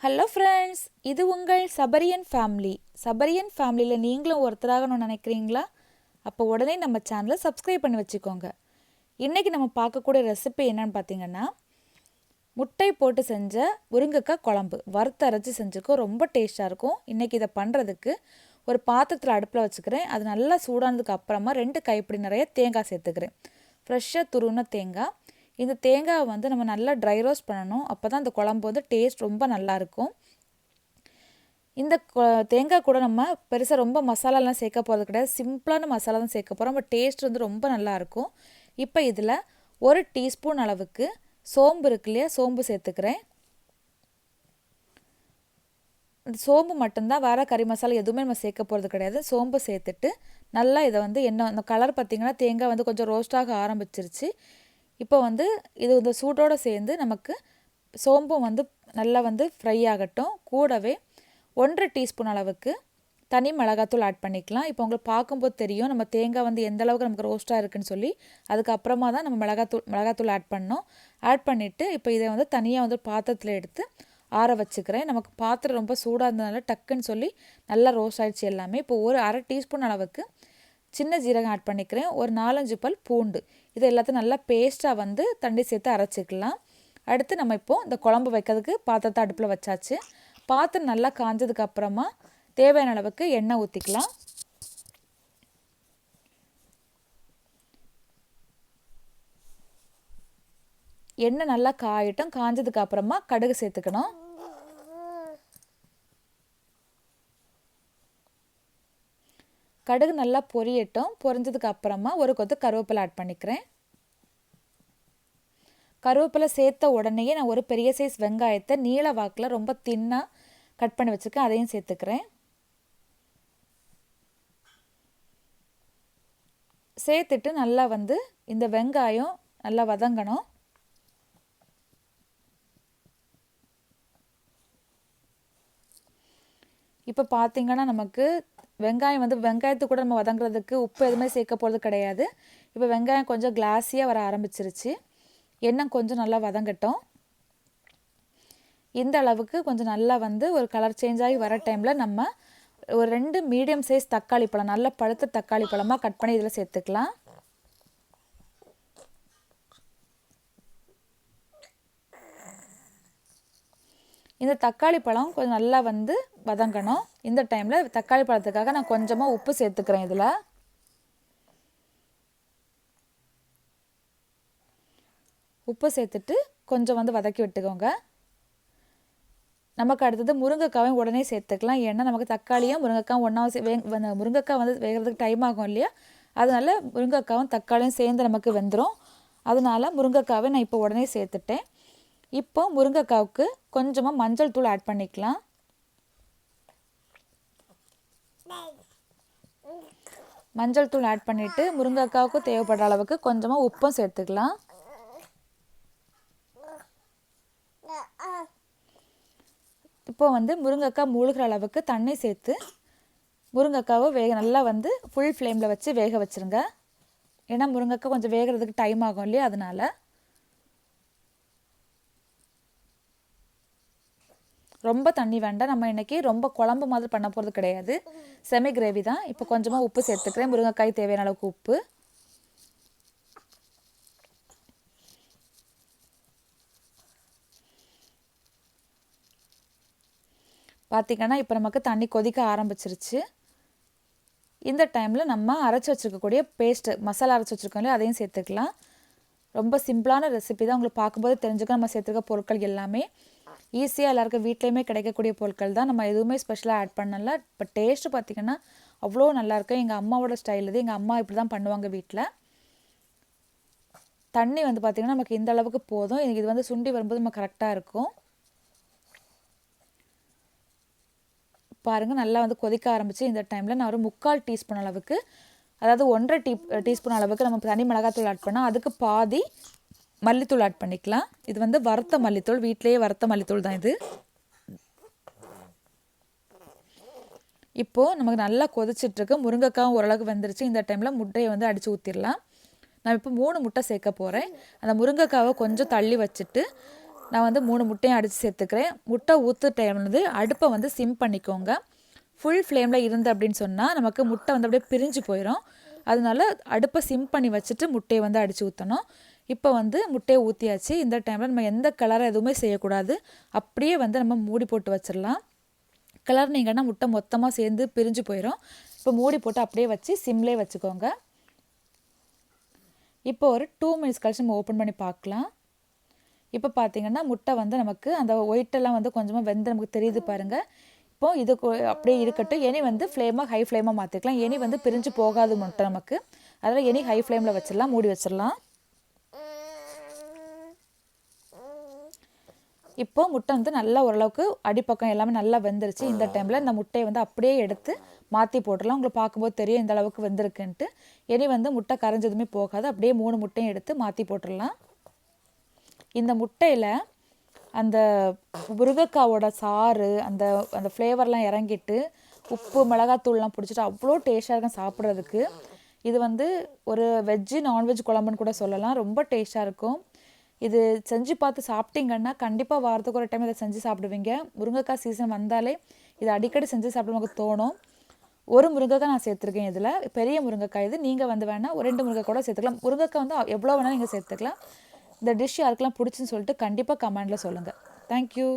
Hello friends, இது உங்கள் சபரியன் family. சபரியன் ஃபேமிலியில் நீங்களும் ஒருத்தராகணும்னு நினைக்கிறீங்களா? அப்போ உடனே நம்ம சேனலை சப்ஸ்கிரைப் பண்ணி வச்சுக்கோங்க. இன்றைக்கி நம்ம பார்க்கக்கூடிய ரெசிபி என்னென்னு பார்த்தீங்கன்னா, முட்டை போட்டு செஞ்ச முருங்கைக்காய் குழம்பு வறுத்து அரைச்சி செஞ்சுக்கோ, ரொம்ப டேஸ்ட்டாக இருக்கும். இன்றைக்கி இதை பண்ணுறதுக்கு ஒரு பாத்திரத்தில் அடுப்பில் வச்சுக்கிறேன். அது நல்லா சூடானதுக்கு அப்புறமா 2 கைப்பிடி நிறைய தேங்காய் சேர்த்துக்கிறேன். ஃப்ரெஷ்ஷாக துருவின தேங்காய். இந்த தேங்காவை வந்து நம்ம நல்லா ட்ரை ரோஸ்ட் பண்ணணும். அப்போ தான் இந்த குழம்பு வந்து டேஸ்ட் ரொம்ப நல்லாயிருக்கும். இந்த தேங்காய் கூட நம்ம பெருசாக ரொம்ப மசாலாலாம் சேர்க்க போகிறது கிடையாது. சிம்பிளான மசாலா தான் சேர்க்க போகிறோம். நம்ம டேஸ்ட் வந்து ரொம்ப நல்லாயிருக்கும். இப்போ இதில் 1 டீஸ்பூன் அளவுக்கு சோம்பு இருக்கு இல்லையா, சோம்பு சேர்த்துக்கிறேன். இந்த சோம்பு மட்டும்தான், வேறு கறி மசாலா எதுவுமே நம்ம சேர்க்க போகிறது கிடையாது. சோம்பு சேர்த்துட்டு நல்லா இதை வந்து இந்த கலர் பார்த்திங்கன்னா தேங்காய் வந்து கொஞ்சம் ரோஸ்டாக ஆரம்பிச்சிருச்சு. இப்போ வந்து இது இந்த சூட்டோடு சேர்ந்து நமக்கு சோம்பும் வந்து நல்லா வந்து ஃப்ரை ஆகட்டும். கூடவே 1 டீஸ்பூன் அளவுக்கு தனி மிளகாத்தூள் ஆட் பண்ணிக்கலாம். இப்போ உங்களுக்கு பார்க்கும்போது தெரியும் நம்ம தேங்காய் வந்து எந்த அளவுக்கு நமக்கு ரோஸ்ட்டாக இருக்குதுன்னு சொல்லி. அதுக்கப்புறமா தான் நம்ம மிளகாத்தூள் ஆட் பண்ணோம். ஆட் பண்ணிவிட்டு இப்போ இதை வந்து தனியாக வந்து பாத்திரத்தில் எடுத்து ஆற வச்சுக்கிறேன். நமக்கு பாத்திரம் ரொம்ப சூடாக இருந்ததுனால டக்குன்னு சொல்லி நல்லா ரோஸ்ட் ஆகிடுச்சு எல்லாமே. இப்போ ஒரு 1/2 டீஸ்பூன் அளவுக்கு சின்ன ஜீரகம் ஆட் பண்ணிக்கிறேன். ஒரு 4-5 பல் பூண்டு. இது எல்லாத்தையும் நல்லா பேஸ்ட்டாக வந்து தண்ணி சேர்த்து அரைச்சிக்கலாம். அடுத்து நம்ம இப்போது இந்த குழம்பு வைக்கிறதுக்கு பாத்திரத்தை அடுப்பில் வச்சாச்சு. பாத்திரம் நல்லா காஞ்சதுக்கு அப்புறமா தேவையான அளவுக்கு எண்ணெய் ஊற்றிக்கலாம். எண்ணெய் நல்லா காயட்டும். காஞ்சதுக்கு அப்புறமா கடுகு சேர்த்துக்கணும். கடுகு நல்லா பொரியட்டும். பொரிஞ்சதுக்கு அப்புறமா ஒரு கொத்து கருவேப்பிலை ஆட் பண்ணிக்கிறேன். கருவேப்பிலை சேர்த்த உடனேயே நான் ஒரு பெரிய சைஸ் வெங்காயத்தை நீல வாக்கில் ரொம்ப தின்னாக கட் பண்ணி வச்சுருக்கேன், அதையும் சேர்த்துக்கிறேன். சேர்த்துட்டு நல்லா வந்து இந்த வெங்காயம் நல்லா வதங்கணும். இப்போ பார்த்திங்கன்னா நமக்கு வெங்காயம் வந்து வெங்காயத்து கூட நம்ம வதங்குறதுக்கு உப்பு எதுவுமே சேர்க்க போகிறது கிடையாது. இப்போ வெங்காயம் கொஞ்சம் கிளாஸியாக வர ஆரம்பிச்சிருச்சு. எண்ணெய் கொஞ்சம் நல்லா வதங்கட்டும். இந்த அளவுக்கு கொஞ்சம் நல்லா வந்து ஒரு கலர் சேஞ்ச் ஆகி வர டைமில் நம்ம ஒரு 2 மீடியம் சைஸ் தக்காளி பழம், நல்ல பழுத்த தக்காளி பழமாக கட் பண்ணி இதில் சேர்த்துக்கலாம். இந்த தக்காளி பழம் கொஞ்சம் நல்லா வந்து வதங்கணும். இந்த டைமில் தக்காளி பழத்துக்காக நான் கொஞ்சமாக உப்பு சேர்த்துக்கிறேன். இதில் உப்பு சேர்த்துட்டு கொஞ்சம் வந்து வதக்கி விட்டுக்கோங்க. நமக்கு அடுத்தது முருங்கைக்காயும் உடனே சேர்த்துக்கலாம். ஏன்னா நமக்கு தக்காளியும் முருங்கைக்காயும் ஒன்றா முருங்கைக்காய் வந்து வேகிறதுக்கு டைம் ஆகும் இல்லையா, அதனால முருங்கைக்காயும் தக்காளியும் சேர்ந்து நமக்கு வெந்துடும். அதனால முருங்கைக்காவை நான் இப்போ உடனே சேர்த்துட்டேன். இப்போ முருங்கைக்காவுக்கு கொஞ்சமாக மஞ்சள் தூள் ஆட் பண்ணிக்கலாம். மஞ்சள் தூள் ஆட் பண்ணிவிட்டு முருங்கைக்காவுக்கு தேவைப்படுற அளவுக்கு கொஞ்சமாக உப்பும் சேர்த்துக்கலாம். இப்போ வந்து முருங்கைக்காய் மூழ்கிற அளவுக்கு தண்ணி சேர்த்து முருங்கைக்காவை நல்லா வந்து ஃபுல் ஃப்ளேமில் வச்சு வேக வச்சுருங்க. ஏன்னா முருங்கைக்காய் கொஞ்சம் வேகிறதுக்கு டைம் ஆகும் இல்லையா, அதனால் ரொம்ப தண்ணி வேண்டாம். நம்ம இன்றைக்கி ரொம்ப குழம்பு மாதிரி பண்ண போகிறது கிடையாது, செமி கிரேவி தான். இப்போ கொஞ்சமாக உப்பு சேர்த்துக்கிறேன். முருங்கைக்காய் தேவையான அளவுக்கு உப்பு. பார்த்திங்கன்னா இப்போ நமக்கு தண்ணி கொதிக்க ஆரம்பிச்சிருச்சு. இந்த டைமில் நம்ம அரைச்சி வச்சுருக்கக்கூடிய பேஸ்ட்டு, மசாலா அரைச்சி வச்சுருக்கோம் இல்லையா, அதையும் சேர்த்துக்கலாம். ரொம்ப சிம்பிளான ரெசிபி தான். உங்களுக்கு பார்க்கும்போது தெரிஞ்சுக்க நம்ம சேர்த்துருக்க பொருட்கள் எல்லாமே ஈஸியாக எல்லாருக்கும் வீட்லேயுமே கிடைக்கக்கூடிய பொருட்கள் தான். நம்ம எதுவுமே ஸ்பெஷலாக ஆட் பண்ணல. இப்போ டேஸ்ட்டு பார்த்திங்கன்னா அவ்வளோ நல்லாயிருக்கும். எங்கள் அம்மாவோட ஸ்டைல் இது. எங்கள் அம்மா இப்படி தான் பண்ணுவாங்க வீட்டில். தண்ணி வந்து பார்த்திங்கன்னா நமக்கு இந்த அளவுக்கு போதும். இது வந்து சுண்டி வரும்போது நம்ம கரெக்டாக இருக்கும். பாருங்கள் நல்லா வந்து கொதிக்க ஆரம்பித்து இந்த டைமில் நான் ஒரு 3/4 டீஸ்பூன் அளவுக்கு, அதாவது 1.5 டீஸ்பூன் அளவுக்கு நம்ம தனி மிளகாத்தூள் ஆட் பண்ணால் அதுக்கு பாதி மல்லித்தூள் ஆட் பண்ணிக்கலாம். இது வந்து வறுத்த மல்லித்தூள், வீட்டிலேயே வறுத்த மல்லித்தூள் தான் இது. இப்போது நமக்கு நல்லா கொதிச்சிட்ருக்கு. முருங்கைக்காயும் ஓரளவுக்கு வெந்துருச்சு. இந்த டைமில் முட்டையை வந்து அடித்து ஊற்றிடலாம். நான் இப்போ 3 முட்டை சேர்க்க போகிறேன். அந்த முருங்கைக்காவை கொஞ்சம் தள்ளி வச்சுட்டு நான் வந்து 3 முட்டையும் அடித்து சேர்த்துக்கிறேன். முட்டை ஊற்று டைம் வந்து அடுப்பை வந்து சிம் பண்ணிக்கோங்க. ஃபுல் ஃப்ளேமில் இருந்து அப்படின்னு சொன்னால் நமக்கு முட்டை வந்து அப்படியே பிரிஞ்சு போயிடும். அதனால அடுப்பை சிம் பண்ணி வச்சுட்டு முட்டையை வந்து அடித்து ஊற்றணும். இப்போ வந்து முட்டையை ஊற்றியாச்சு. இந்த டைமில் நம்ம எந்த கலரை எதுவுமே செய்யக்கூடாது. அப்படியே வந்து நம்ம மூடி போட்டு வச்சிடலாம். கிளறினீங்கன்னா முட்டை மொத்தமாக சேர்ந்து பிரிஞ்சு போயிடும். இப்போ மூடி போட்டு அப்படியே வச்சு சிம்லேயே வச்சுக்கோங்க. இப்போ ஒரு 2 மினிட்ஸ் கழிச்சு நம்ம ஓப்பன் பண்ணி பார்க்கலாம். இப்போ பார்த்தீங்கன்னா முட்டை வந்து நமக்கு அந்த ஒயிட்டெல்லாம் வந்து கொஞ்சமாக வெந்து நமக்கு தெரியுது பாருங்கள். இப்போது இது அப்படியே இருக்கட்டும். இனி வந்து ஃப்ளேமாக ஹை ஃப்ளேமாக மாற்றிக்கலாம். இனி வந்து பிரிஞ்சு போகாது முட்டை நமக்கு. அதில் இனி ஹை ஃப்ளேமில் வச்சிடலாம், மூடி வச்சிடலாம். இப்போது முட்டை வந்து நல்லா ஓரளவுக்கு அடிப்பக்கம் எல்லாமே நல்லா வெந்துருச்சு. இந்த டைமில் இந்த முட்டையை வந்து அப்படியே எடுத்து மாற்றி போட்டுடலாம். உங்களுக்கு பார்க்கும்போது தெரியும் இந்த அளவுக்கு வெந்திருக்குன்ட்டு. இனி வந்து முட்டை கரைஞ்சதுமே போகாது. அப்படியே 3 முட்டையும் எடுத்து மாற்றி போட்டுடலாம். இந்த முட்டையில் அந்த முருங்கைக்காவோட சாறு அந்த அந்த ஃப்ளேவர்லாம் இறங்கிட்டு உப்பு மிளகாத்தூள்லாம் பிடிச்சிட்டு அவ்வளோ டேஸ்ட்டாக இருக்கும் சாப்பிட்றதுக்கு. இது வந்து ஒரு வெஜ்ஜு நான்வெஜ் குழம்புன்னு கூட சொல்லலாம். ரொம்ப டேஸ்ட்டாக இருக்கும். இது செஞ்சு பார்த்து சாப்பிட்டீங்கன்னா கண்டிப்பாக வாரத்துக்கு ஒரு டைம் இதை செஞ்சு சாப்பிடுவீங்க. முருங்கைக்காய் சீசன் வந்தாலே இது அடிக்கடி செஞ்சு சாப்பிட நமக்கு தோணும். ஒரு முருங்கைக்காய் நான் சேர்த்துருக்கேன். இதில் பெரிய முருங்கைக்காய் இது. நீங்கள் வந்து வேணால் ஒரு 2 முருங்கைக்காய் கூட சேர்த்துக்கலாம். முருங்கைக்காய் வந்து எவ்வளோ வேணாலும் நீங்கள் சேர்த்துக்கலாம். இந்த டிஷ் யாருக்கெல்லாம் பிடிச்சுன்னு சொல்லிட்டு கண்டிப்பாக கமெண்டில் சொல்லுங்கள். தேங்க்யூ.